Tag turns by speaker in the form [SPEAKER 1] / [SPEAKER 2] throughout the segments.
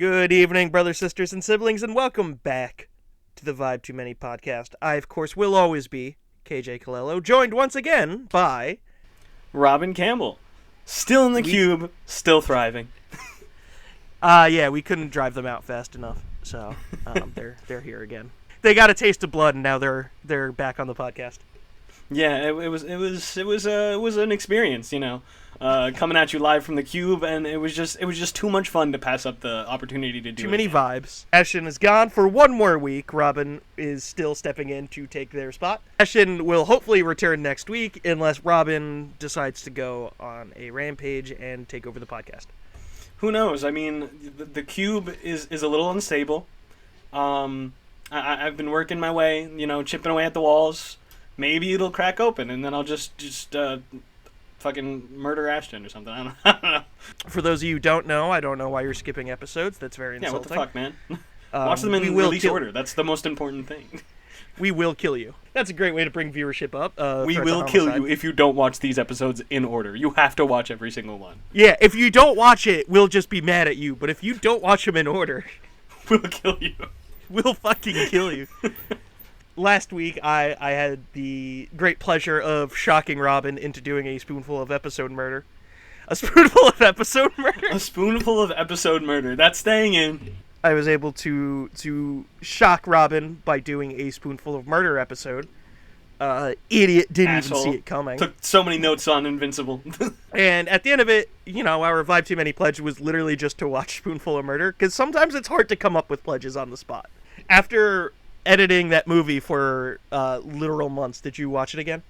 [SPEAKER 1] Good evening, brothers, sisters, and siblings, and welcome back to the Vibe Too Many podcast. I, of course, will always be KJ Collelo, joined once again by...
[SPEAKER 2] Robin Campbell. Still in the cube, still thriving.
[SPEAKER 1] Yeah, we couldn't drive them out fast enough, so they're here again. They got a taste of blood, and now they're back on the podcast.
[SPEAKER 2] Yeah, it was an experience, you know, coming at you live from the cube, and it was just too much fun to pass up the opportunity to do it.
[SPEAKER 1] Too many vibes. Ashton is gone for one more week. Robin is still stepping in to take their spot. Ashton will hopefully return next week unless Robin decides to go on a rampage and take over the podcast.
[SPEAKER 2] Who knows? I mean, the cube is a little unstable. I've been working my way, you know, chipping away at the walls. Maybe it'll crack open, and then I'll just fucking murder Ashton or something. I don't know.
[SPEAKER 1] For those of you who don't know, I don't know why you're skipping episodes. That's very insulting.
[SPEAKER 2] Yeah, what the fuck, man? Watch them in release order. That's the most important thing.
[SPEAKER 1] We will kill you. That's a great way to bring viewership up.
[SPEAKER 2] We will kill you if you don't watch these episodes in order. You have to watch every single one.
[SPEAKER 1] Yeah, if you don't watch it, we'll just be mad at you. But if you don't watch them in order...
[SPEAKER 2] we'll kill you.
[SPEAKER 1] We'll fucking kill you. Last week, I had the great pleasure of shocking Robin into doing a spoonful of episode murder. A spoonful of episode murder?
[SPEAKER 2] A spoonful of episode murder. That's staying in.
[SPEAKER 1] I was able to shock Robin by doing a spoonful of murder episode. Idiot didn't
[SPEAKER 2] Asshole.
[SPEAKER 1] even see it coming.
[SPEAKER 2] Took so many notes on Invincible.
[SPEAKER 1] And at the end of it, you know, our Vibe Too Many pledge was literally just to watch Spoonful of Murder, because sometimes it's hard to come up with pledges on the spot. After editing that movie for literal months, did you watch it again?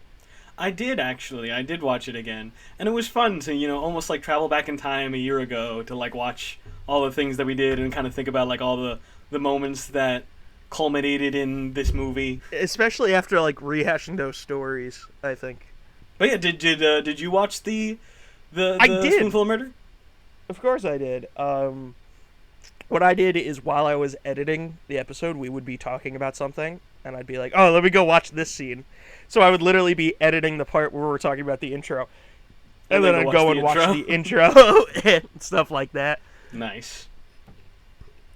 [SPEAKER 2] I did, actually. I did watch it again. And it was fun to, you know, almost like travel back in time a year ago to, like, watch all the things that we did and kind of think about, like, all the moments that culminated in this movie. Especially
[SPEAKER 1] after, like, rehashing those stories, I think.
[SPEAKER 2] But yeah, did you watch the
[SPEAKER 1] I did.
[SPEAKER 2] Spoonful of Murder?
[SPEAKER 1] Of course I did. What I did is while I was editing the episode, we would be talking about something, and I'd be like, oh, let me go watch this scene. So I would literally be editing the part where we're talking about the intro. And then I'd go and watch the intro and stuff like that.
[SPEAKER 2] Nice.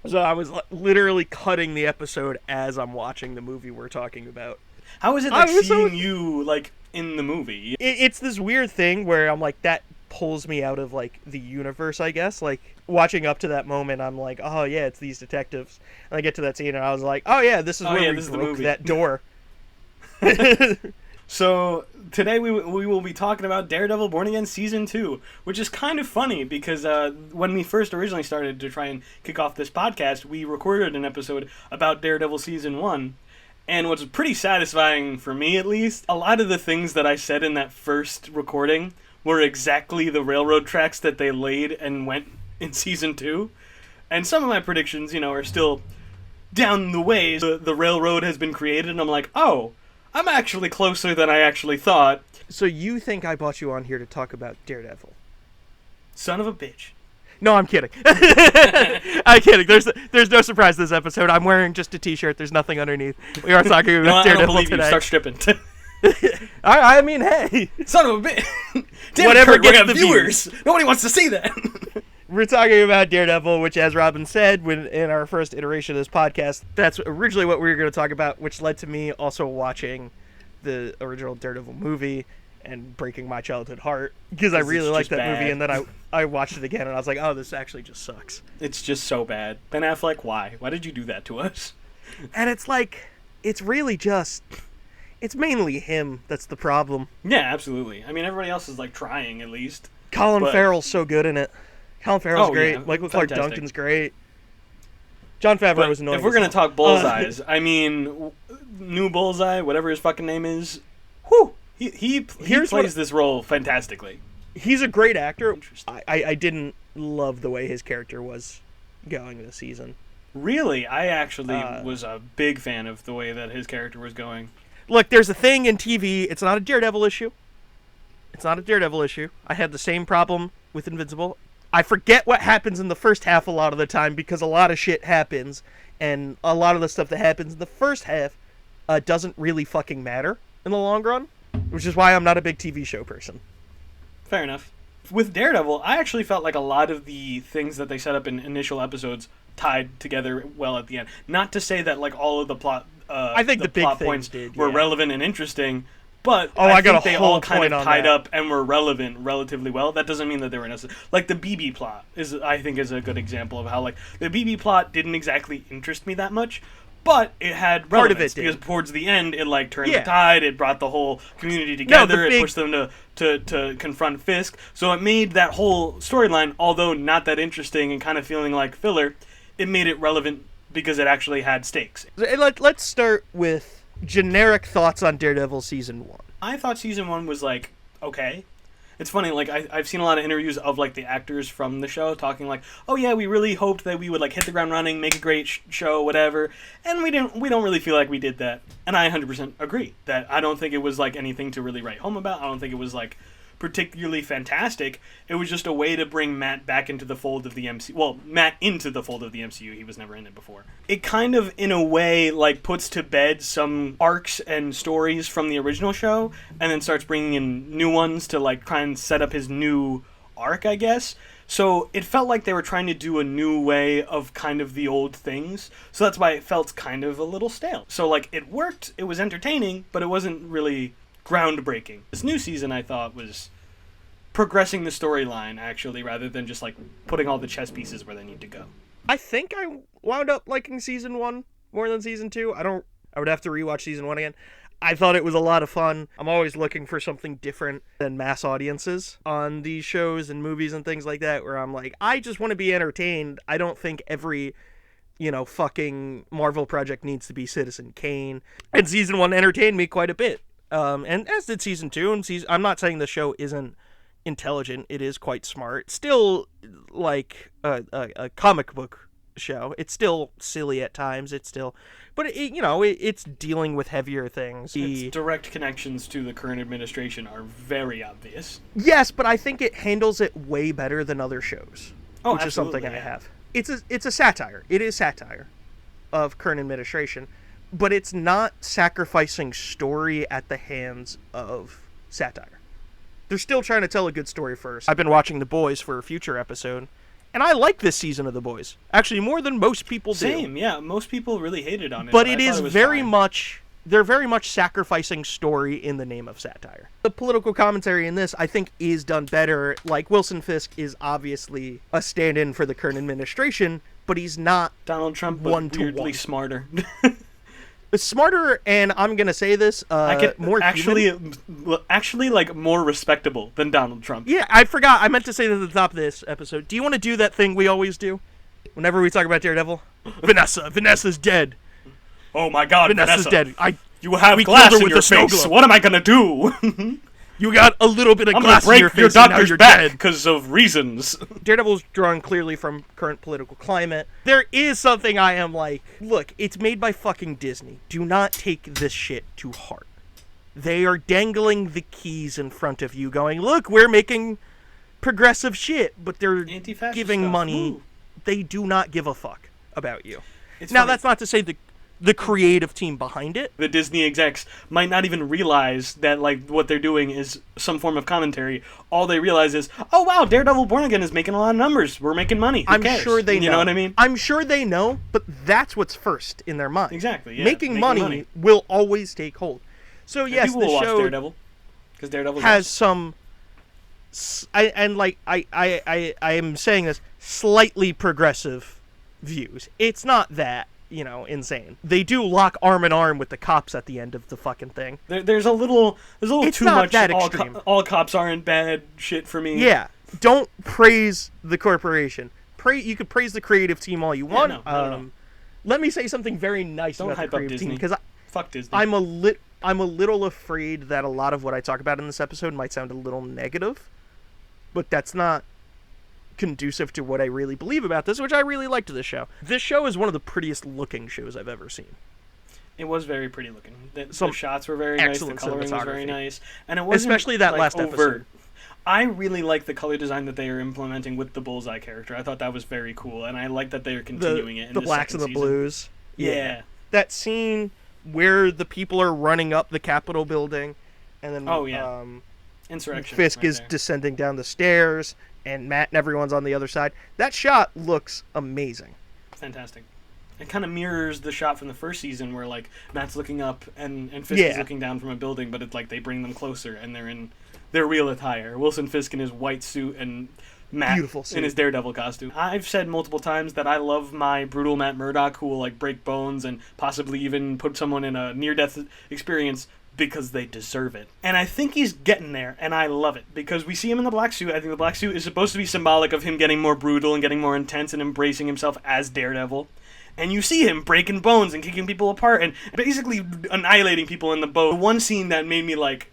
[SPEAKER 1] So I was literally cutting the episode as I'm watching the movie we're talking about.
[SPEAKER 2] How is it like seeing you, like, in the movie?
[SPEAKER 1] It's this weird thing where I'm like, that pulls me out of, like, the universe, I guess. Like, watching up to that moment, I'm like, oh, yeah, it's these detectives. And I get to that scene, and I was like, oh, yeah, this is where we broke that door.
[SPEAKER 2] So, today we will be talking about Daredevil Born Again Season 2, which is kind of funny because when we first originally started to try and kick off this podcast, we recorded an episode about Daredevil Season 1. And what's pretty satisfying, for me at least, a lot of the things that I said in that first recording were exactly the railroad tracks that they laid and went in Season 2. And some of my predictions, you know, are still down the way. The railroad has been created, and I'm like, oh, I'm actually closer than I actually thought.
[SPEAKER 1] So you think I brought you on here to talk about Daredevil?
[SPEAKER 2] Son of a bitch.
[SPEAKER 1] No, I'm kidding. I'm kidding. There's no surprise this episode. I'm wearing just a t-shirt. There's nothing underneath. We are talking about Daredevil
[SPEAKER 2] I don't believe
[SPEAKER 1] today.
[SPEAKER 2] You. Start stripping.
[SPEAKER 1] I mean, hey.
[SPEAKER 2] Son of a bitch. Damn,
[SPEAKER 1] whatever
[SPEAKER 2] Kurt,
[SPEAKER 1] gets
[SPEAKER 2] we have
[SPEAKER 1] the
[SPEAKER 2] viewers. Nobody wants to see that.
[SPEAKER 1] We're talking about Daredevil, which, as Robin said in our first iteration of this podcast, that's originally what we were going to talk about, which led to me also watching the original Daredevil movie and breaking my childhood heart, because I really liked that movie, and then I watched it again, and I was like, oh, this actually just sucks.
[SPEAKER 2] It's just so bad. Ben Affleck, why? Why did you do that to us?
[SPEAKER 1] And it's like, it's really just... It's mainly him that's the problem.
[SPEAKER 2] Yeah, absolutely. I mean, everybody else is, like, trying, at least.
[SPEAKER 1] Colin Farrell's so good in it. Colin Farrell's great.
[SPEAKER 2] Yeah,
[SPEAKER 1] Michael Clark Duncan's great. John Favreau was annoying.
[SPEAKER 2] If we're going to talk bullseyes, I mean, new Bullseye, whatever his fucking name is, whew, he plays this role fantastically.
[SPEAKER 1] He's a great actor. I didn't love the way his character was going this season.
[SPEAKER 2] Really? I actually was a big fan of the way that his character was going.
[SPEAKER 1] Look, there's a thing in TV. It's not a Daredevil issue. I had the same problem with Invincible. I forget what happens in the first half a lot of the time because a lot of shit happens, and a lot of the stuff that happens in the first half doesn't really fucking matter in the long run, which is why I'm not a big TV show person.
[SPEAKER 2] Fair enough. With Daredevil, I actually felt like a lot of the things that they set up in initial episodes tied together well at the end. Not to say that like all of the plot,
[SPEAKER 1] I think the big
[SPEAKER 2] plot
[SPEAKER 1] things
[SPEAKER 2] points
[SPEAKER 1] did,
[SPEAKER 2] were
[SPEAKER 1] yeah.
[SPEAKER 2] relevant and interesting, but
[SPEAKER 1] I got
[SPEAKER 2] think
[SPEAKER 1] a
[SPEAKER 2] they
[SPEAKER 1] whole
[SPEAKER 2] all kind
[SPEAKER 1] point
[SPEAKER 2] of
[SPEAKER 1] on
[SPEAKER 2] tied
[SPEAKER 1] that.
[SPEAKER 2] up and were relevant relatively well. That doesn't mean that they were necessary. Like the BB plot I think is a good example of how like the BB plot didn't exactly interest me that much. But it had relevance
[SPEAKER 1] Part of it
[SPEAKER 2] because
[SPEAKER 1] did.
[SPEAKER 2] towards the end it like turned
[SPEAKER 1] Yeah.
[SPEAKER 2] the tide. It brought the whole community together.
[SPEAKER 1] big-
[SPEAKER 2] It pushed them to confront Fisk. So it made that whole storyline, although not that interesting and kind of feeling like filler, it made it relevant because it actually had stakes.
[SPEAKER 1] Let's start with generic thoughts on Daredevil season 1.
[SPEAKER 2] I thought season 1 was like okay. It's funny, like I've seen a lot of interviews of like the actors from the show talking like, oh yeah, we really hoped that we would like hit the ground running, make a great show, whatever, and we don't really feel like we did that. And I 100% agree that I don't think it was like anything to really write home about. I don't think it was like particularly fantastic. It was just a way to bring Matt back into the fold of the MCU. Well, Matt into the fold of the MCU. He was never in it before. It kind of, in a way, like puts to bed some arcs and stories from the original show, and then starts bringing in new ones to like try and set up his new arc, I guess. So it felt like they were trying to do a new way of kind of the old things. So that's why it felt kind of a little stale. So like it worked, it was entertaining, but it wasn't really groundbreaking. This new season I thought was progressing the storyline actually, rather than just like putting all the chess pieces where they need to go.
[SPEAKER 1] I think I wound up liking season 1 more than season 2. I would have to rewatch season 1 again. I thought it was a lot of fun. I'm always looking for something different than mass audiences on these shows and movies and things like that, where I'm like, I just want to be entertained. I don't think every fucking Marvel project needs to be Citizen Kane. And season 1 entertained me quite a bit. And as did season 2. And I'm not saying the show isn't intelligent. It is quite smart. Still like a comic book show. It's still silly at times. But it's dealing with heavier things.
[SPEAKER 2] Its direct connections to the current administration are very obvious.
[SPEAKER 1] Yes, but I think it handles it way better than other shows.
[SPEAKER 2] Oh,
[SPEAKER 1] which is something
[SPEAKER 2] absolutely,
[SPEAKER 1] I
[SPEAKER 2] yeah.
[SPEAKER 1] have. It's a satire. It is satire of current administration, but it's not sacrificing story at the hands of satire. They're still trying to tell a good story first. I've been watching The Boys for a future episode, and I like this season of The Boys. Actually, more than most people do.
[SPEAKER 2] Same, yeah. Most people really hated on it.
[SPEAKER 1] But
[SPEAKER 2] I
[SPEAKER 1] it
[SPEAKER 2] thought
[SPEAKER 1] is
[SPEAKER 2] was
[SPEAKER 1] very
[SPEAKER 2] fine.
[SPEAKER 1] much... They're very much sacrificing story in the name of satire. The political commentary in this, I think, is done better. Like, Wilson Fisk is obviously a stand-in for the current administration, but he's not
[SPEAKER 2] Donald Trump, but weirdly
[SPEAKER 1] one-to-one.
[SPEAKER 2] smarter.
[SPEAKER 1] Smarter, and I'm gonna say this, more
[SPEAKER 2] actually like more respectable than Donald Trump.
[SPEAKER 1] Yeah, I forgot. I meant to say this at the top of this episode. Do you want to do that thing we always do whenever we talk about Daredevil? Vanessa's dead.
[SPEAKER 2] Oh my God,
[SPEAKER 1] Vanessa's
[SPEAKER 2] Vanessa.
[SPEAKER 1] dead.
[SPEAKER 2] You have
[SPEAKER 1] we
[SPEAKER 2] glass
[SPEAKER 1] killed her
[SPEAKER 2] in
[SPEAKER 1] with
[SPEAKER 2] your
[SPEAKER 1] the snow
[SPEAKER 2] face.
[SPEAKER 1] globe.
[SPEAKER 2] What am I gonna do?
[SPEAKER 1] You got a little bit of
[SPEAKER 2] I'm gonna
[SPEAKER 1] glass in
[SPEAKER 2] break
[SPEAKER 1] your face,
[SPEAKER 2] your
[SPEAKER 1] and now
[SPEAKER 2] doctor's
[SPEAKER 1] you're
[SPEAKER 2] back
[SPEAKER 1] dead.
[SPEAKER 2] because of reasons.
[SPEAKER 1] Daredevil's drawing clearly from current political climate. There is something I am like, look, it's made by fucking Disney. Do not take this shit to heart. They are dangling the keys in front of you going, look, we're making progressive shit, but they're
[SPEAKER 2] Anti-fascist
[SPEAKER 1] giving
[SPEAKER 2] stuff.
[SPEAKER 1] money.
[SPEAKER 2] Ooh.
[SPEAKER 1] They do not give a fuck about you.
[SPEAKER 2] It's
[SPEAKER 1] Now,
[SPEAKER 2] funny.
[SPEAKER 1] that's not to say the creative team behind it.
[SPEAKER 2] The Disney execs might not even realize that like what they're doing is some form of commentary. All they realize is, oh wow, Daredevil Born Again is making a lot of numbers. We're making money. Who
[SPEAKER 1] I'm
[SPEAKER 2] cares?
[SPEAKER 1] sure they know.
[SPEAKER 2] You know what I mean?
[SPEAKER 1] I'm sure they know, but that's what's first in their mind.
[SPEAKER 2] Exactly. Yeah.
[SPEAKER 1] Making money will always take hold. So
[SPEAKER 2] And
[SPEAKER 1] yes,
[SPEAKER 2] people
[SPEAKER 1] the
[SPEAKER 2] will watch
[SPEAKER 1] show
[SPEAKER 2] Daredevil because Daredevil
[SPEAKER 1] has some, I am saying this, slightly progressive views. It's not that, insane. They do lock arm in arm with the cops at the end of the fucking thing.
[SPEAKER 2] There's a little
[SPEAKER 1] It's
[SPEAKER 2] too
[SPEAKER 1] not
[SPEAKER 2] much
[SPEAKER 1] that extreme.
[SPEAKER 2] all cops aren't bad shit for me.
[SPEAKER 1] Yeah, don't praise the corporation. You could praise the creative team all you want.
[SPEAKER 2] no.
[SPEAKER 1] Let me say something very nice
[SPEAKER 2] Don't
[SPEAKER 1] about the
[SPEAKER 2] hype up
[SPEAKER 1] creative team,
[SPEAKER 2] Disney.
[SPEAKER 1] because
[SPEAKER 2] Fuck Disney.
[SPEAKER 1] I'm a little afraid that a lot of what I talk about in this episode might sound a little negative, but that's not conducive to what I really believe about this, which I really liked this show. This show is one of the prettiest looking shows I've ever seen.
[SPEAKER 2] It was very pretty looking. The
[SPEAKER 1] Some
[SPEAKER 2] shots were very nice. The
[SPEAKER 1] excellent
[SPEAKER 2] coloring was very
[SPEAKER 1] cinematography.
[SPEAKER 2] nice, and it wasn't
[SPEAKER 1] Especially that
[SPEAKER 2] like,
[SPEAKER 1] last
[SPEAKER 2] overt.
[SPEAKER 1] episode.
[SPEAKER 2] I really like the color design that they are implementing with the Bullseye character. I thought that was very cool, and I like that they are continuing it in
[SPEAKER 1] the
[SPEAKER 2] this
[SPEAKER 1] blacks and the
[SPEAKER 2] second season.
[SPEAKER 1] blues.
[SPEAKER 2] Yeah.
[SPEAKER 1] That scene where the people are running up the Capitol building, and then
[SPEAKER 2] Oh, yeah. Insurrection.
[SPEAKER 1] Fisk
[SPEAKER 2] right
[SPEAKER 1] is
[SPEAKER 2] there.
[SPEAKER 1] descending down the stairs, and Matt and everyone's on the other side. That shot looks amazing.
[SPEAKER 2] fantastic. It kind of mirrors the shot from the first season where, like, Matt's looking up and Fisk is looking down from a building, but it's like they bring them closer and they're in their real attire. Wilson Fisk in his white suit and Matt in his Daredevil costume. I've said multiple times that I love my brutal Matt Murdock, who will, like, break bones and possibly even put someone in a near-death experience because they deserve it. And I think he's getting there, and I love it, because we see him in the black suit. I think the black suit is supposed to be symbolic of him getting more brutal and getting more intense and embracing himself as Daredevil. And you see him breaking bones and kicking people apart and basically annihilating people in the boat. One scene that made me like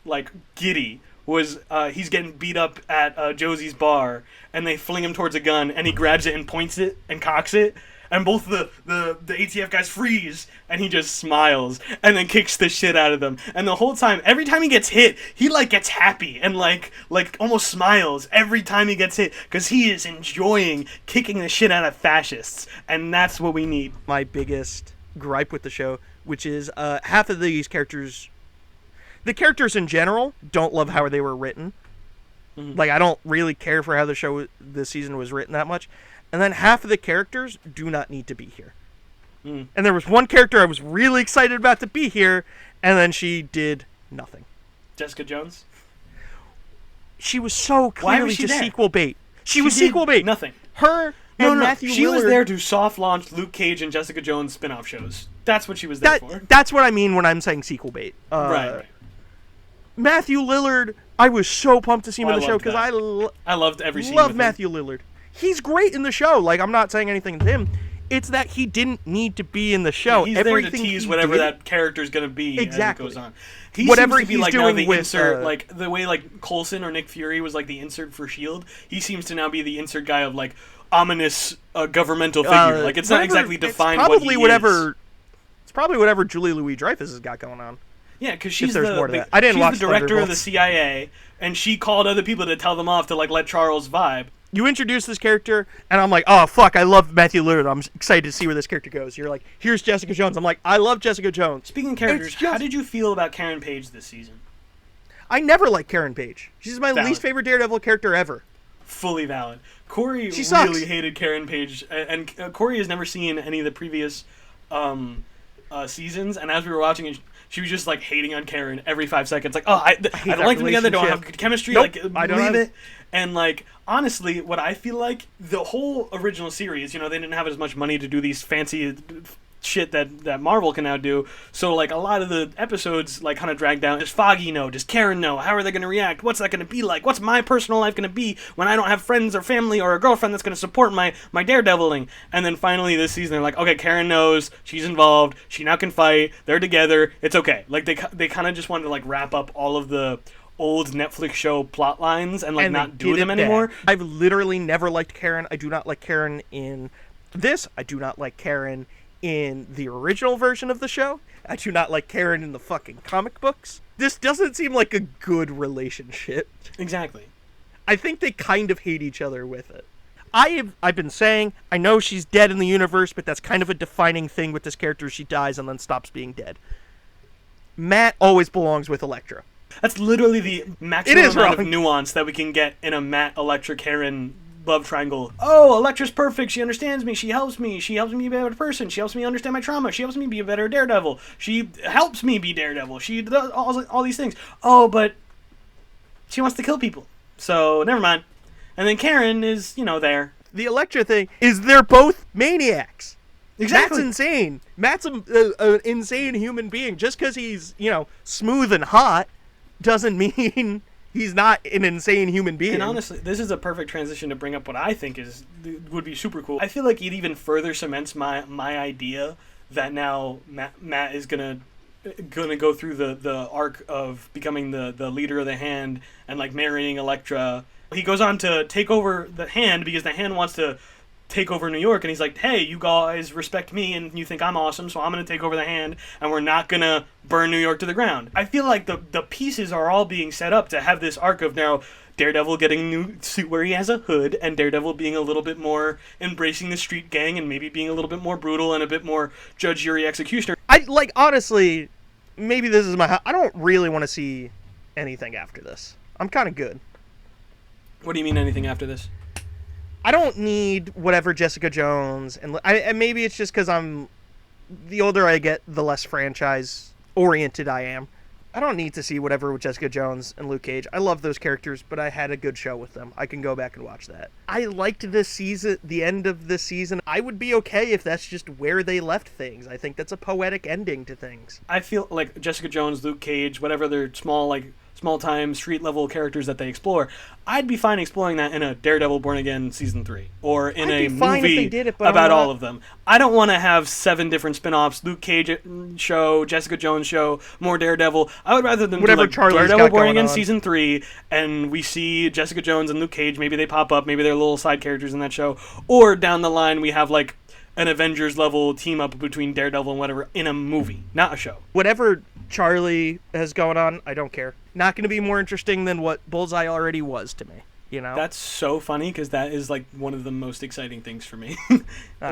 [SPEAKER 2] giddy was he's getting beat up at Josie's bar, and they fling him towards a gun, and he grabs it and points it and cocks it, and both the ATF guys freeze, and he just smiles and then kicks the shit out of them. And the whole time, every time he gets hit, he like gets happy and like almost smiles every time he gets hit, because he is enjoying kicking the shit out of fascists, and that's what we need.
[SPEAKER 1] My biggest gripe with the show, which is half of these characters, the characters in general, don't love how they were written. Mm-hmm. Like, I don't really care for how the show this season was written that much. And then half of the characters do not need to be here. Mm. And there was one character I was really excited about to be here, and then she did nothing.
[SPEAKER 2] Jessica Jones?
[SPEAKER 1] She was so clearly just sequel bait. She was sequel bait.
[SPEAKER 2] Nothing.
[SPEAKER 1] Her and Matthew
[SPEAKER 2] She
[SPEAKER 1] Lillard
[SPEAKER 2] was there to soft launch Luke Cage and Jessica Jones spin-off shows. That's what she was there for.
[SPEAKER 1] That's what I mean when I'm saying sequel bait.
[SPEAKER 2] Right.
[SPEAKER 1] Matthew Lillard, I was so pumped to see him in the show, because I
[SPEAKER 2] loved every scene
[SPEAKER 1] love
[SPEAKER 2] with
[SPEAKER 1] Matthew Lillard. He's great in the show. Like, I'm not saying anything to him. It's that he didn't need to be in the show.
[SPEAKER 2] He's
[SPEAKER 1] Everything
[SPEAKER 2] there to tease whatever that character's going to be as it goes on. He
[SPEAKER 1] Whatever
[SPEAKER 2] seems to be
[SPEAKER 1] he's
[SPEAKER 2] like
[SPEAKER 1] doing
[SPEAKER 2] now the
[SPEAKER 1] with,
[SPEAKER 2] insert, like the way like Coulson or Nick Fury was like the insert for S.H.I.E.L.D., he seems to now be the insert guy of like ominous governmental figure. Like, it's not exactly defined what he is.
[SPEAKER 1] It's probably whatever Julie Louis-Dreyfus has got going on.
[SPEAKER 2] Yeah, because she's
[SPEAKER 1] the
[SPEAKER 2] director of the CIA, and she called other people to tell them off to like let Charles vibe.
[SPEAKER 1] You introduce this character, and I'm like, oh, fuck, I love Matthew Lillard. I'm excited to see where this character goes. You're like, here's Jessica Jones. I'm like, I love Jessica Jones.
[SPEAKER 2] Speaking of characters, how did you feel about Karen Page this season?
[SPEAKER 1] I never liked Karen Page. She's my least favorite Daredevil character ever.
[SPEAKER 2] Fully valid. Corey
[SPEAKER 1] sucks.
[SPEAKER 2] Really hated Karen Page, and Corey has never seen any of the previous seasons, and as we were watching it, she was just like hating on Karen every 5 seconds. Like, oh, I don't like them together, don't have good chemistry,
[SPEAKER 1] nope,
[SPEAKER 2] like, leave it. And like, honestly, what I feel like, the whole original series, you know, they didn't have as much money to do these fancy shit that Marvel can now do, so like a lot of the episodes like kind of drag down. Does Foggy know? Does Karen know? How are they going to react? What's that going to be like? What's my personal life going to be when I don't have friends or family or a girlfriend that's going to support my daredeviling? And then finally this season they're like, okay, Karen knows, she's involved, she now can fight, they're together, it's okay. Like, they kind of just wanted to like wrap up all of the old Netflix show plot lines and like not do them anymore.
[SPEAKER 1] I've literally never liked Karen. I do not like Karen in this. I do not like Karen in the original version of the show. I do not like Karen in the fucking comic books. This doesn't seem like a good relationship.
[SPEAKER 2] Exactly.
[SPEAKER 1] I think they kind of hate each other with it. I've been saying, I know she's dead in the universe, but that's kind of a defining thing with this character. She dies and then stops being dead. Matt always belongs with Elektra.
[SPEAKER 2] That's literally the maximum amount of nuance that we can get in a Matt, Elektra, Karen love triangle. Oh, Elektra's perfect. She understands me. She helps me. She helps me be a better person. She helps me understand my trauma. She helps me be a better Daredevil. She helps me be Daredevil. She does all these things. Oh, but she wants to kill people. So, never mind. And then Karen is, there.
[SPEAKER 1] The Elektra thing is they're both maniacs.
[SPEAKER 2] Exactly.
[SPEAKER 1] Matt's insane. Matt's an insane human being. Just because he's, smooth and hot doesn't mean he's not an insane human being.
[SPEAKER 2] And honestly, this is a perfect transition to bring up what I think would be super cool. I feel like it even further cements my idea that now Matt is gonna go through the arc of becoming the leader of the Hand and like marrying Elektra. He goes on to take over the Hand because the Hand wants to take over New York, and he's like, hey, you guys respect me and you think I'm awesome, so I'm going to take over the Hand, and we're not going to burn New York to the ground. I feel like the pieces are all being set up to have this arc of now Daredevil getting a new suit where he has a hood, and Daredevil being a little bit more embracing the street gang and maybe being a little bit more brutal and a bit more judge, jury, executioner.
[SPEAKER 1] Honestly, maybe this is I don't really want to see anything after this. I'm kind of good.
[SPEAKER 2] What do you mean anything after this?
[SPEAKER 1] I don't need whatever Jessica Jones and maybe it's just because the older I get, the less franchise oriented I am. I don't need to see whatever with Jessica Jones and Luke Cage. I love those characters, but I had a good show with them. I can go back and watch that. I liked this season, the end of this season. I would be okay if that's just where they left things. I think that's a poetic ending to things.
[SPEAKER 2] I feel like Jessica Jones, Luke Cage, whatever their small-time, street-level characters that they explore, I'd be fine exploring that in a Daredevil Born Again Season 3, or in a movie about all of them. I don't want to have 7 different spin-offs, Luke Cage show, Jessica Jones show, more Daredevil. I would rather than
[SPEAKER 1] whatever
[SPEAKER 2] do like Daredevil Born Again Season 3, and we see Jessica Jones and Luke Cage, maybe they pop up, maybe they're little side characters in that show, or down the line we have like an Avengers-level team-up between Daredevil and whatever in a movie, not a show.
[SPEAKER 1] Whatever Charlie has going on, I don't care. Not going to be more interesting than what Bullseye already was to me, you know?
[SPEAKER 2] That's so funny, because that is like one of the most exciting things for me.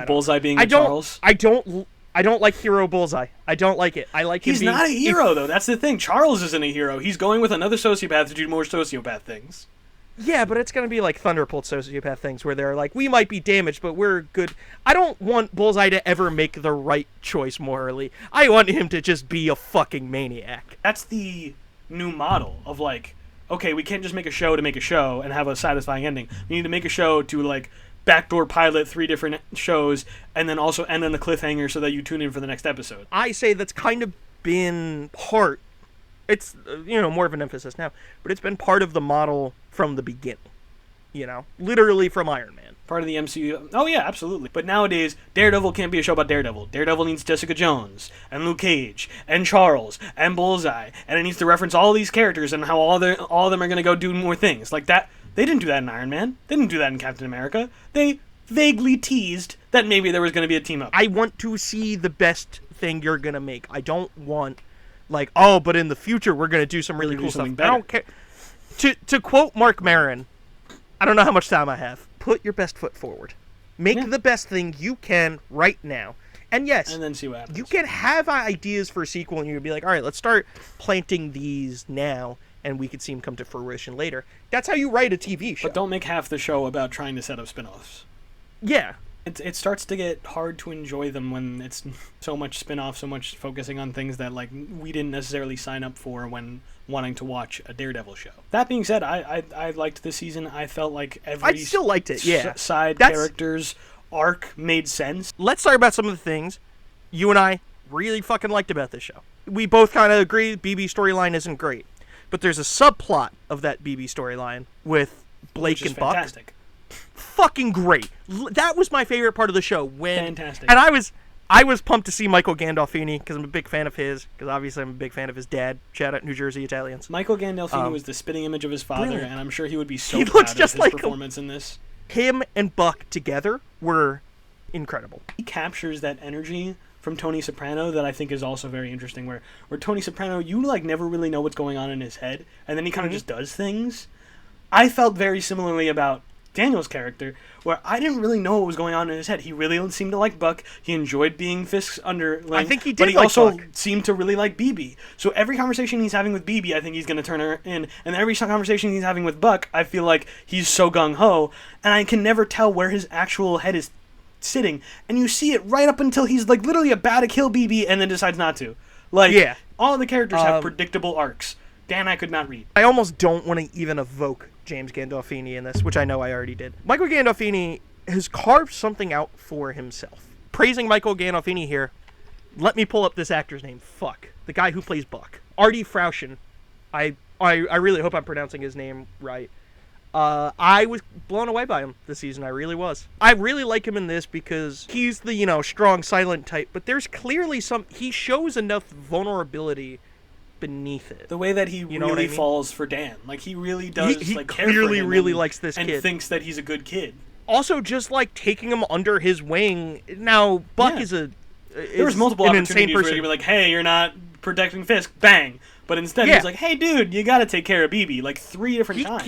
[SPEAKER 2] Bullseye being Charles.
[SPEAKER 1] I don't like Hero Bullseye. I don't like it. I like him
[SPEAKER 2] He's not a hero, though. That's the thing. Charles isn't a hero. He's going with another sociopath to do more sociopath things.
[SPEAKER 1] Yeah, but it's going to be like Thunderbolt sociopath things where they're like, we might be damaged, but we're good. I don't want Bullseye to ever make the right choice morally. I want him to just be a fucking maniac.
[SPEAKER 2] That's the new model of like, okay, we can't just make a show to make a show and have a satisfying ending. We need to make a show to like backdoor pilot 3 different shows and then also end on a cliffhanger so that you tune in for the next episode.
[SPEAKER 1] I say that's kind of been part. It's, more of an emphasis now, but it's been part of the model from the beginning, literally from Iron Man.
[SPEAKER 2] Part of the MCU. Oh, yeah, absolutely. But nowadays, Daredevil can't be a show about Daredevil. Daredevil needs Jessica Jones, and Luke Cage, and Charles, and Bullseye, and it needs to reference all these characters and how all of them are going to go do more things. Like that. They didn't do that in Iron Man. They didn't do that in Captain America. They vaguely teased that maybe there was going to be a team-up.
[SPEAKER 1] I want to see the best thing you're going to make. I don't want, like, oh, but in the future we're going to do some really cool stuff.
[SPEAKER 2] Better.
[SPEAKER 1] I don't care. To quote Mark Maron, I don't know how much time I have. Put your best foot forward. Make the best thing you can right now. And yes,
[SPEAKER 2] and then see what happens.
[SPEAKER 1] You can have ideas for a sequel and you would be like, all right, let's start planting these now and we could see them come to fruition later. That's how you write a TV show.
[SPEAKER 2] But don't make half the show about trying to set up spin-offs.
[SPEAKER 1] Yeah.
[SPEAKER 2] It starts to get hard to enjoy them when it's so much spin-off, so much focusing on things that like we didn't necessarily sign up for when wanting to watch a Daredevil show. That being said, I liked this season. I felt like
[SPEAKER 1] I still liked it. Yeah,
[SPEAKER 2] side characters arc made sense.
[SPEAKER 1] Let's talk about some of the things you and I really fucking liked about this show. We both kind of agree BB storyline isn't great, but there's a subplot of that BB storyline with Blake and Buck.
[SPEAKER 2] Fantastic.
[SPEAKER 1] Fucking great. That was my favorite part of the show.
[SPEAKER 2] Fantastic.
[SPEAKER 1] And I was pumped to see Michael Gandolfini because I'm a big fan of his. Because obviously I'm a big fan of his dad. Shout out New Jersey Italians.
[SPEAKER 2] Michael Gandolfini was the spitting image of his father,
[SPEAKER 1] brilliant.
[SPEAKER 2] And I'm sure he would be so proud of his performance in this.
[SPEAKER 1] Him and Buck together were incredible.
[SPEAKER 2] He captures that energy from Tony Soprano that I think is also very interesting. Where Tony Soprano, you like never really know what's going on in his head, and then he kind of just does things. I felt very similarly about Daniel's character, where I didn't really know what was going on in his head. He really seemed to like Buck. He enjoyed being Fisk's underling.
[SPEAKER 1] I think he did,
[SPEAKER 2] but he
[SPEAKER 1] like
[SPEAKER 2] also
[SPEAKER 1] Buck.
[SPEAKER 2] seemed to really like BB. So every conversation he's having with BB, I think he's going to turn her in. And every conversation he's having with Buck, I feel like he's so gung-ho, and I can never tell where his actual head is sitting. And you see it right up until he's like literally about to kill BB and then decides not to. Like, yeah. All of the characters have predictable arcs. Dan, I could not read.
[SPEAKER 1] I almost don't want to even evoke James Gandolfini in this, which I know I already did. Michael Gandolfini has carved something out for himself. Praising Michael Gandolfini here, let me pull up this actor's name. Fuck. The guy who plays Buck. Artie Frauchen. I really hope I'm pronouncing his name right. I was blown away by him this season. I really was. I really like him in this because he's the, strong, silent type, but there's clearly he shows enough vulnerability beneath it.
[SPEAKER 2] The way that he really falls for Dan. Like, he really does
[SPEAKER 1] he
[SPEAKER 2] care
[SPEAKER 1] clearly
[SPEAKER 2] for him
[SPEAKER 1] really likes this kid.
[SPEAKER 2] And thinks that he's a good kid.
[SPEAKER 1] Also, just, taking him under his wing. Now, Buck is there
[SPEAKER 2] was multiple opportunities where he'd be like, hey, you're not protecting Fisk. Bang. But instead, he's like, hey, dude, you gotta take care of BB. 3 different times.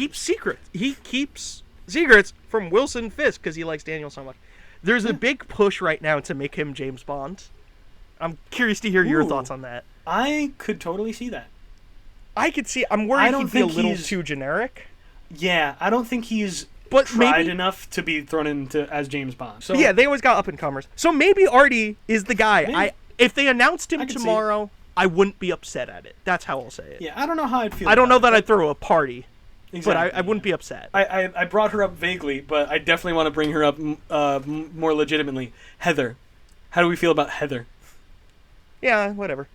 [SPEAKER 1] He keeps secrets from Wilson Fisk because he likes Daniel so much. There's a big push right now to make him James Bond. I'm curious to hear your thoughts on that.
[SPEAKER 2] I could totally see that.
[SPEAKER 1] I'm worried he'd be a little too generic.
[SPEAKER 2] Yeah, I don't think he's
[SPEAKER 1] but
[SPEAKER 2] tried
[SPEAKER 1] maybe
[SPEAKER 2] enough to be thrown into as James Bond. So
[SPEAKER 1] yeah, they always got up and comers. So maybe Artie is the guy.
[SPEAKER 2] Maybe.
[SPEAKER 1] If they announced him
[SPEAKER 2] I could see
[SPEAKER 1] tomorrow, I wouldn't be upset at it. That's how I'll say it.
[SPEAKER 2] yeah, I don't know how I'd feel.
[SPEAKER 1] I don't know
[SPEAKER 2] about
[SPEAKER 1] that
[SPEAKER 2] it,
[SPEAKER 1] I'd throw a party,
[SPEAKER 2] exactly,
[SPEAKER 1] but I wouldn't be upset.
[SPEAKER 2] I brought her up vaguely, but I definitely want to bring her up more legitimately. Heather. How do we feel about Heather?
[SPEAKER 1] Yeah, whatever.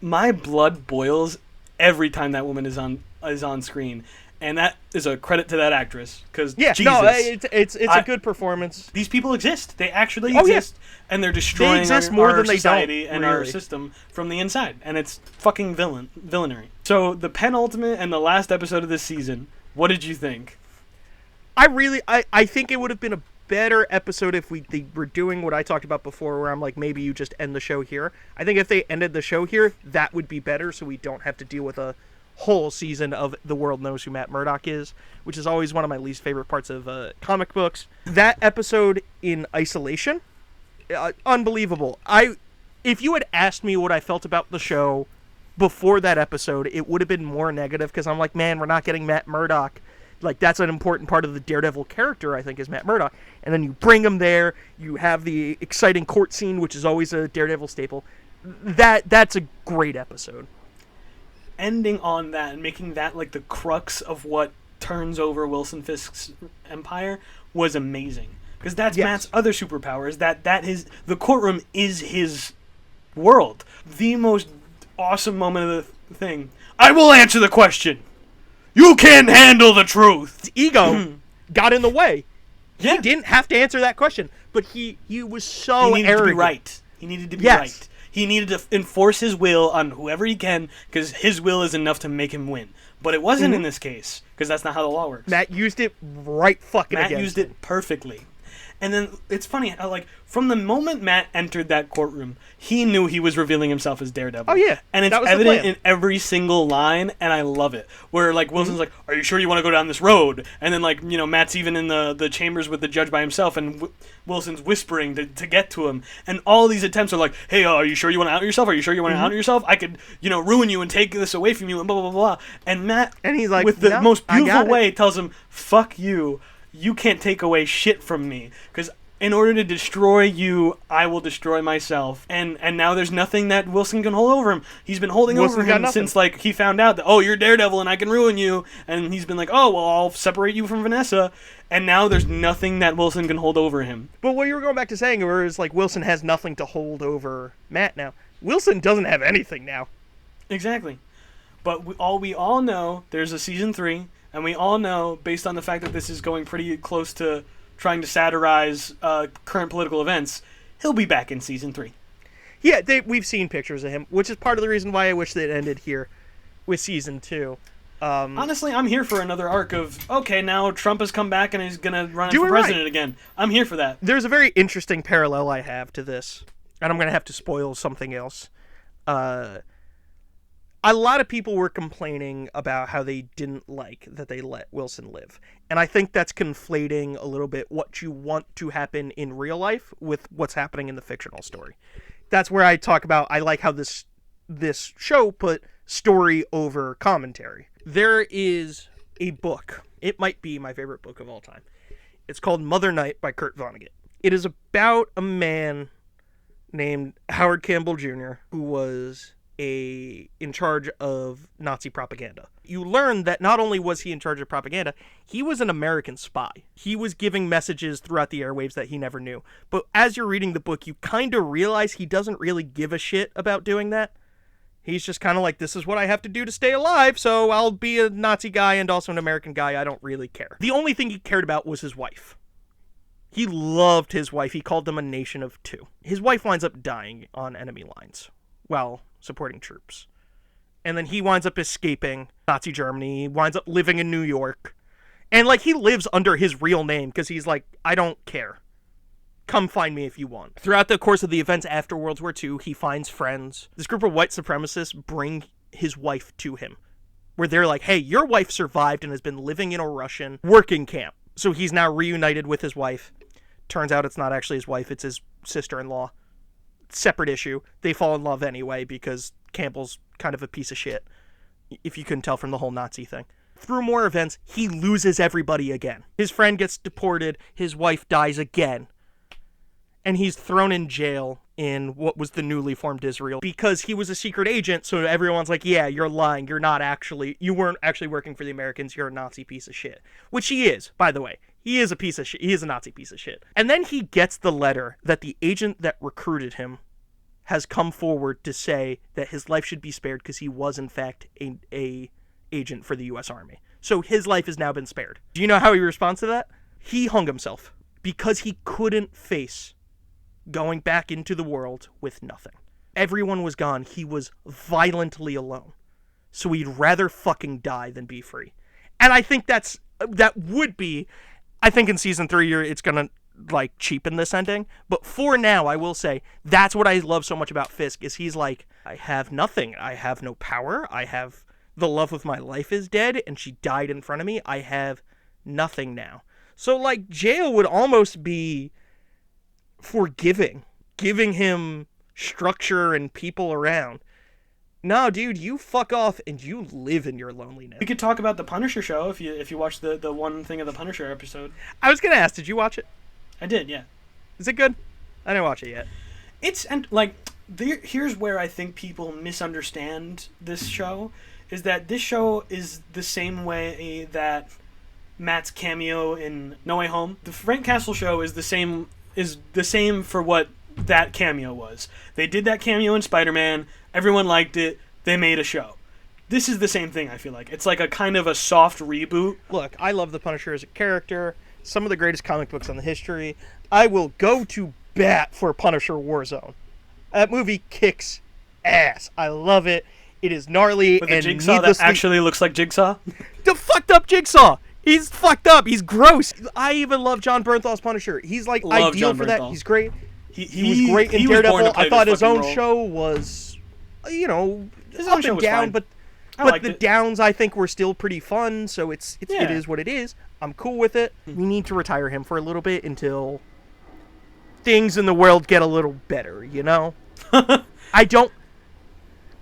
[SPEAKER 2] My blood boils every time that woman is on screen, and that is a credit to that actress. Because
[SPEAKER 1] Yeah,
[SPEAKER 2] Jesus,
[SPEAKER 1] no, it's a good performance.
[SPEAKER 2] these people exist. They actually
[SPEAKER 1] Oh, yeah.
[SPEAKER 2] exist, and they're destroying
[SPEAKER 1] exist
[SPEAKER 2] our,
[SPEAKER 1] more
[SPEAKER 2] our
[SPEAKER 1] than they
[SPEAKER 2] society
[SPEAKER 1] don't,
[SPEAKER 2] and our
[SPEAKER 1] really.
[SPEAKER 2] system from the inside, and it's fucking villainy. So the penultimate and the last episode of this season. What did you think?
[SPEAKER 1] I think it would have been a better episode if they were doing what I talked about before, where I'm like, maybe you just end the show here. I think if they ended the show here, that would be better, so we don't have to deal with a whole season of The World Knows Who Matt Murdock Is, which is always one of my least favorite parts of comic books. That episode in isolation, unbelievable. If you had asked me what I felt about the show before that episode, it would have been more negative, because I'm like, man, we're not getting Matt Murdock. Like, that's an important part of the Daredevil character, I think, is Matt Murdock. And then you bring him there, you have the exciting court scene, which is always a Daredevil staple. That's a great episode.
[SPEAKER 2] Ending on that and making that like the crux of what turns over Wilson Fisk's empire was amazing. Because that's
[SPEAKER 1] Yes.
[SPEAKER 2] Matt's other superpower, is that the courtroom is his world. The most awesome moment of the thing. I will answer the question. You can't handle the truth.
[SPEAKER 1] His ego got in the way.
[SPEAKER 2] Yeah.
[SPEAKER 1] He didn't have to answer that question, but he was so
[SPEAKER 2] He needed
[SPEAKER 1] arrogant.
[SPEAKER 2] to be right. He needed to be
[SPEAKER 1] Yes.
[SPEAKER 2] right. He needed to enforce his will on whoever he can, because his will is enough to make him win. But it wasn't in this case, because that's not how the law works.
[SPEAKER 1] Matt used it right fucking
[SPEAKER 2] Matt
[SPEAKER 1] against
[SPEAKER 2] used
[SPEAKER 1] him.
[SPEAKER 2] it perfectly. And then it's funny how, like, from the moment Matt entered that courtroom, he knew he was revealing himself as Daredevil.
[SPEAKER 1] Oh, yeah.
[SPEAKER 2] And it's
[SPEAKER 1] That was the
[SPEAKER 2] evident
[SPEAKER 1] plan.
[SPEAKER 2] in every single line, and I love it. Where, like, Wilson's like, are you sure you want to go down this road? And then, like, you know, Matt's even in the chambers with the judge by himself, and Wilson's whispering to get to him. And all these attempts are like, hey, are you sure you want to out yourself? Are you sure you want to out yourself? I could, you know, ruin you and take this away from you, and blah, blah, blah, blah. And Matt,
[SPEAKER 1] And he's like,
[SPEAKER 2] with the
[SPEAKER 1] "No,
[SPEAKER 2] most
[SPEAKER 1] I
[SPEAKER 2] beautiful
[SPEAKER 1] got it."
[SPEAKER 2] way, tells him, fuck you. You can't take away shit from me. Because in order to destroy you, I will destroy myself. And now there's nothing that Wilson can hold over him. He's been holding
[SPEAKER 1] Wilson's
[SPEAKER 2] over
[SPEAKER 1] got
[SPEAKER 2] him
[SPEAKER 1] nothing.
[SPEAKER 2] since, like, he found out that, oh, you're Daredevil and I can ruin you. And he's been like, oh, well, I'll separate you from Vanessa. And now there's nothing that Wilson can hold over him.
[SPEAKER 1] But what you were going back to saying was, like, Wilson has nothing to hold over Matt now. Wilson doesn't have anything now.
[SPEAKER 2] Exactly. But we all know there's a season 3, and we all know, based on the fact that this is going pretty close to trying to satirize current political events, he'll be back in season 3.
[SPEAKER 1] Yeah, we've seen pictures of him, which is part of the reason why I wish that it ended here with season 2.
[SPEAKER 2] Honestly, I'm here for another arc of, okay, now Trump has come back and he's going to run
[SPEAKER 1] Do
[SPEAKER 2] for
[SPEAKER 1] it
[SPEAKER 2] president
[SPEAKER 1] right.
[SPEAKER 2] again. I'm here for that.
[SPEAKER 1] There's a very interesting parallel I have to this, and I'm going to have to spoil something else. A lot of people were complaining about how they didn't like that they let Wilson live. And I think that's conflating a little bit what you want to happen in real life with what's happening in the fictional story. That's where I talk about, I like how this show put story over commentary. There is a book. It might be my favorite book of all time. It's called Mother Night by Kurt Vonnegut. It is about a man named Howard Campbell Jr. who was in charge of Nazi propaganda. You learn that not only was he in charge of propaganda, he was an American spy. He was giving messages throughout the airwaves that he never knew. But as you're reading the book, you kind of realize he doesn't really give a shit about doing that. He's just kind of like, this is what I have to do to stay alive, so I'll be a Nazi guy and also an American guy. I don't really care. The only thing he cared about was his wife. He loved his wife. He called them a nation of two. His wife winds up dying on enemy lines while supporting troops. And then he winds up escaping Nazi Germany. He winds up living in New York. And, like, he lives under his real name because he's like, I don't care. Come find me if you want. Throughout the course of the events after World War II, he finds friends. This group of white supremacists bring his wife to him, where they're like, hey, your wife survived and has been living in a Russian working camp. So he's now reunited with his wife. Turns out it's not actually his wife, it's his sister-in-law. Separate issue. They fall in love anyway because Campbell's kind of a piece of shit, if you couldn't tell from the whole Nazi thing. through more events, he loses everybody again. His friend gets deported, his wife dies again. And he's thrown in jail in what was the newly formed Israel because he was a secret agent, so everyone's like, yeah, you're lying. You weren't actually working for the Americans. You're a Nazi piece of shit. Which he is, by the way. He is a piece of shit. He is a Nazi piece of shit. And then he gets the letter that the agent that recruited him has come forward to say that his life should be spared because he was, in fact, a agent for the U.S. Army. So his life has now been spared. Do you know how he responds to that? He hung himself because he couldn't face going back into the world with nothing. Everyone was gone. He was violently alone. So he'd rather fucking die than be free. And I think that would be, I think in season 3 it's gonna like cheapen this ending. But for now, I will say that's what I love so much about Fisk is he's like, I have nothing. I have no power. I have the love of my life is dead and she died in front of me. I have nothing now. So like jail would almost be forgiving, giving him structure and people around. No, dude, you fuck off and you live in your loneliness.
[SPEAKER 2] We could talk about the Punisher show if you watch the one thing of the Punisher episode.
[SPEAKER 1] I was gonna ask, did you watch it?
[SPEAKER 2] I did, yeah.
[SPEAKER 1] Is it good? I didn't watch it yet.
[SPEAKER 2] Here's where I think people misunderstand this show, is that this show is the same way that Matt's cameo in No Way Home. The Frank Castle show is the same for what that cameo was. They did that cameo in Spider-Man. Everyone liked it. They made a show. This is the same thing, I feel like. It's like a kind of a soft reboot.
[SPEAKER 1] Look, I love the Punisher as a character. Some of the greatest comic books on the history. I will go to bat for Punisher Warzone. That movie kicks ass. I love it. It is gnarly
[SPEAKER 2] With
[SPEAKER 1] and
[SPEAKER 2] a Jigsaw that actually looks like Jigsaw.
[SPEAKER 1] The fucked up Jigsaw. He's fucked up. He's gross. I even love John Bernthal's Punisher. He's like ideal for that. He's great. He was great in Daredevil. I thought his own show was, his up and down, but the downs I think were still pretty fun. So it is what it is. I'm cool with it. We need to retire him for a little bit until things in the world get a little better. I don't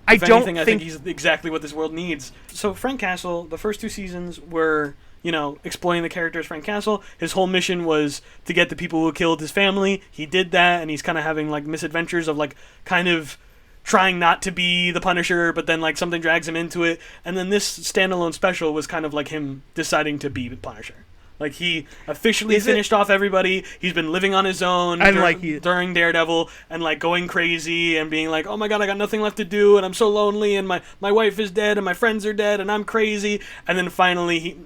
[SPEAKER 1] think
[SPEAKER 2] he's exactly what this world needs. So Frank Castle, the first 2 seasons were, exploiting the character as Frank Castle. His whole mission was to get the people who killed his family. He did that, and he's kind of having like misadventures of like kind of trying not to be the Punisher, but then like something drags him into it. And then this standalone special was kind of like him deciding to be the Punisher. Like, he officially finished off everybody. He's been living on his own during Daredevil and, like, going crazy and being like, oh, my God, I got nothing left to do, and I'm so lonely, and my wife is dead, and my friends are dead, and I'm crazy. And then finally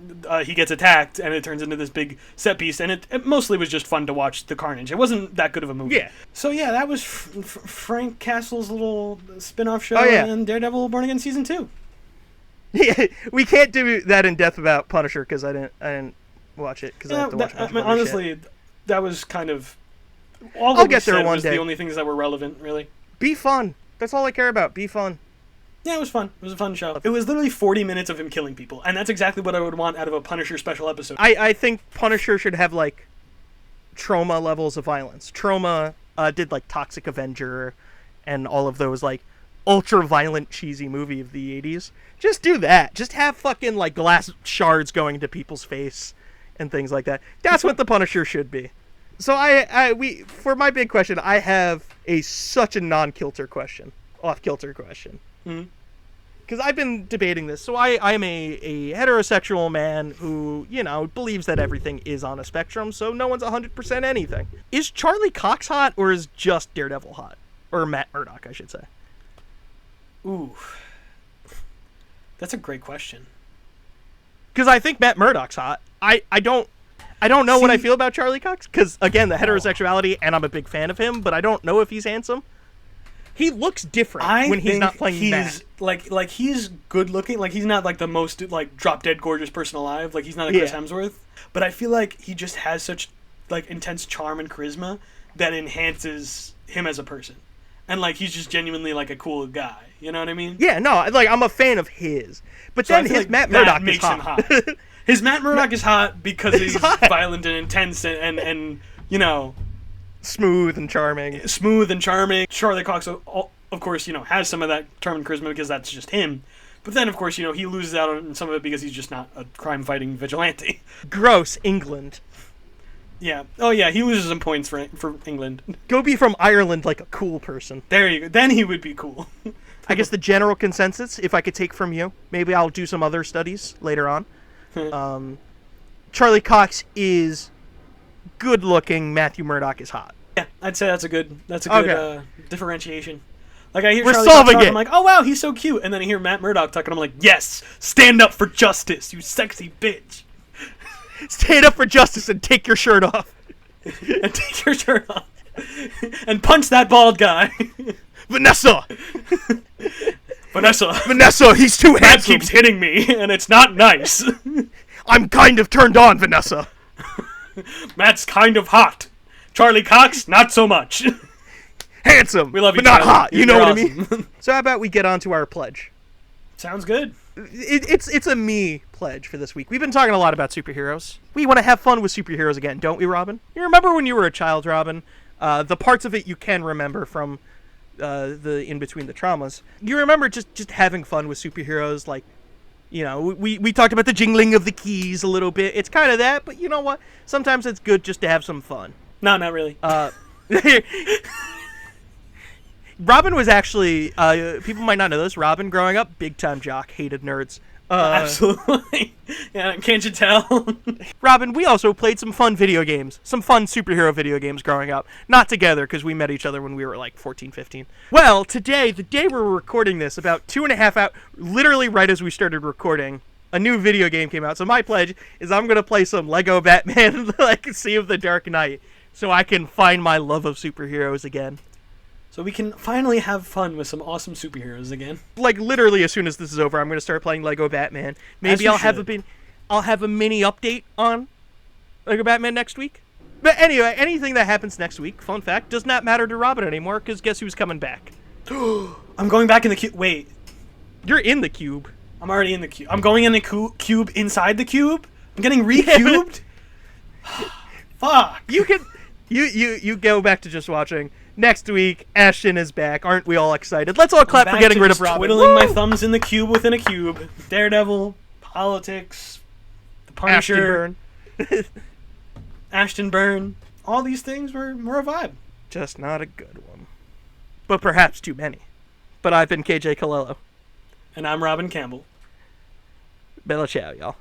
[SPEAKER 2] he gets attacked, and it turns into this big set piece. And it mostly was just fun to watch the carnage. It wasn't that good of a movie.
[SPEAKER 1] Yeah.
[SPEAKER 2] So, yeah, that was Frank Castle's little spin-off show and Daredevil Born Again Season 2.
[SPEAKER 1] Yeah, we can't do that in depth about Punisher because I didn't watch it because I have to watch it.
[SPEAKER 2] Honestly, that was kind of all
[SPEAKER 1] I'll get there one day.
[SPEAKER 2] The only things that were relevant, really.
[SPEAKER 1] Be fun. That's all I care about. Be fun.
[SPEAKER 2] Yeah, it was fun. It was a fun show. It was literally 40 minutes of him killing people, and that's exactly what I would want out of a Punisher special episode.
[SPEAKER 1] I think Punisher should have like Trauma levels of violence. Trauma did like Toxic Avenger and all of those like ultra violent cheesy movie of the 80s. Just do that. Just have fucking like glass shards going into people's face and things like that. That's what the Punisher should be. So for my big question, I have such a non-kilter question, off-kilter question. Because I've been debating this. So I'm a heterosexual man who, believes that everything is on a spectrum, so no one's 100% anything. Is Charlie Cox hot, or is just Daredevil hot? Or Matt Murdock, I should say.
[SPEAKER 2] Ooh. That's a great question.
[SPEAKER 1] Because I think Matt Murdock's hot. I don't know what I feel about Charlie Cox, because, again, the heterosexuality, and I'm a big fan of him, but I don't know if he's handsome. He looks different when he's not playing bad.
[SPEAKER 2] Like he's good looking. Like, he's not, like, the most, like, drop-dead gorgeous person alive. Like, he's not a Chris Hemsworth. But I feel like he just has such, like, intense charm and charisma that enhances him as a person. And, like, he's just genuinely, like, a cool guy. You know what I mean?
[SPEAKER 1] Yeah, no, like, I'm a fan of his. But so then his like Matt Murdock makes him hot.
[SPEAKER 2] His Matt Murdock is hot because he's violent and intense and
[SPEAKER 1] smooth and charming.
[SPEAKER 2] Charlie Cox, of course, has some of that charm and charisma because that's just him. But then, of course, he loses out on some of it because he's just not a crime-fighting vigilante.
[SPEAKER 1] Gross, England.
[SPEAKER 2] Yeah. Oh, yeah, he loses some points for England.
[SPEAKER 1] Go be from Ireland like a cool person.
[SPEAKER 2] There you go. Then he would be cool.
[SPEAKER 1] I guess the general consensus, if I could take from you, maybe I'll do some other studies later on. Charlie Cox is good-looking. Matthew Murdock is hot.
[SPEAKER 2] Yeah, I'd say that's a good differentiation. Like, I hear
[SPEAKER 1] We're
[SPEAKER 2] Charlie
[SPEAKER 1] solving
[SPEAKER 2] Cox talk,
[SPEAKER 1] it.
[SPEAKER 2] I'm like, oh, wow, he's so cute. And then I hear Matt Murdock talking, I'm like, yes, stand up for justice, you sexy bitch.
[SPEAKER 1] Stand up for justice and take your shirt off.
[SPEAKER 2] And take your shirt off. And punch that bald guy.
[SPEAKER 1] Vanessa, he's too
[SPEAKER 2] Matt
[SPEAKER 1] handsome.
[SPEAKER 2] keeps hitting me, and it's not nice.
[SPEAKER 1] I'm kind of turned on, Vanessa.
[SPEAKER 2] Matt's kind of hot. Charlie Cox, not so much.
[SPEAKER 1] Handsome,
[SPEAKER 2] We love you,
[SPEAKER 1] but not
[SPEAKER 2] Charlie.
[SPEAKER 1] hot. You
[SPEAKER 2] You're
[SPEAKER 1] know what I
[SPEAKER 2] awesome.
[SPEAKER 1] mean? So how about we get on to our pledge?
[SPEAKER 2] Sounds good.
[SPEAKER 1] It's a me pledge for this week. We've been talking a lot about superheroes. We want to have fun with superheroes again, don't we, Robin? You remember when you were a child, Robin? The parts of it you can remember from the in between the traumas. You remember just having fun with superheroes, like, we talked about the jingling of the keys a little bit. It's kind of that, but you know what? Sometimes it's good just to have some fun.
[SPEAKER 2] No, not really.
[SPEAKER 1] Robin was actually, people might not know this, Robin, growing up, big-time jock, hated nerds.
[SPEAKER 2] Absolutely. Yeah, can't you tell?
[SPEAKER 1] Robin, we also played some fun video games, some fun superhero video games growing up. Not together, because we met each other when we were like 14, 15. Well, today, the day we're recording this, about 2.5 hours, literally right as we started recording, a new video game came out. So my pledge is I'm going to play some Lego Batman, like Sea of the Dark Knight, so I can find my love of superheroes again.
[SPEAKER 2] So we can finally have fun with some awesome superheroes again.
[SPEAKER 1] Like, literally, as soon as this is over, I'm going to start playing Lego Batman. Maybe I'll have a mini update on Lego Batman next week. But anyway, anything that happens next week, fun fact, does not matter to Robin anymore, because guess who's coming back?
[SPEAKER 2] I'm going back in the cube. Wait.
[SPEAKER 1] You're in the cube.
[SPEAKER 2] I'm already in the cube. I'm going in the cube inside the cube? I'm getting re-cubed? Fuck.
[SPEAKER 1] You go back to just watching. Next week, Ashton is back. Aren't we all excited? Let's all clap for getting rid of Robin.
[SPEAKER 2] Twiddling my thumbs in the cube within a cube. Daredevil, politics, the Punisher, Ashton Byrne. All these things were a vibe.
[SPEAKER 1] Just not a good one. But perhaps too many. But I've been KJ Collelo.
[SPEAKER 2] And I'm Robin Campbell.
[SPEAKER 1] Bella ciao, y'all.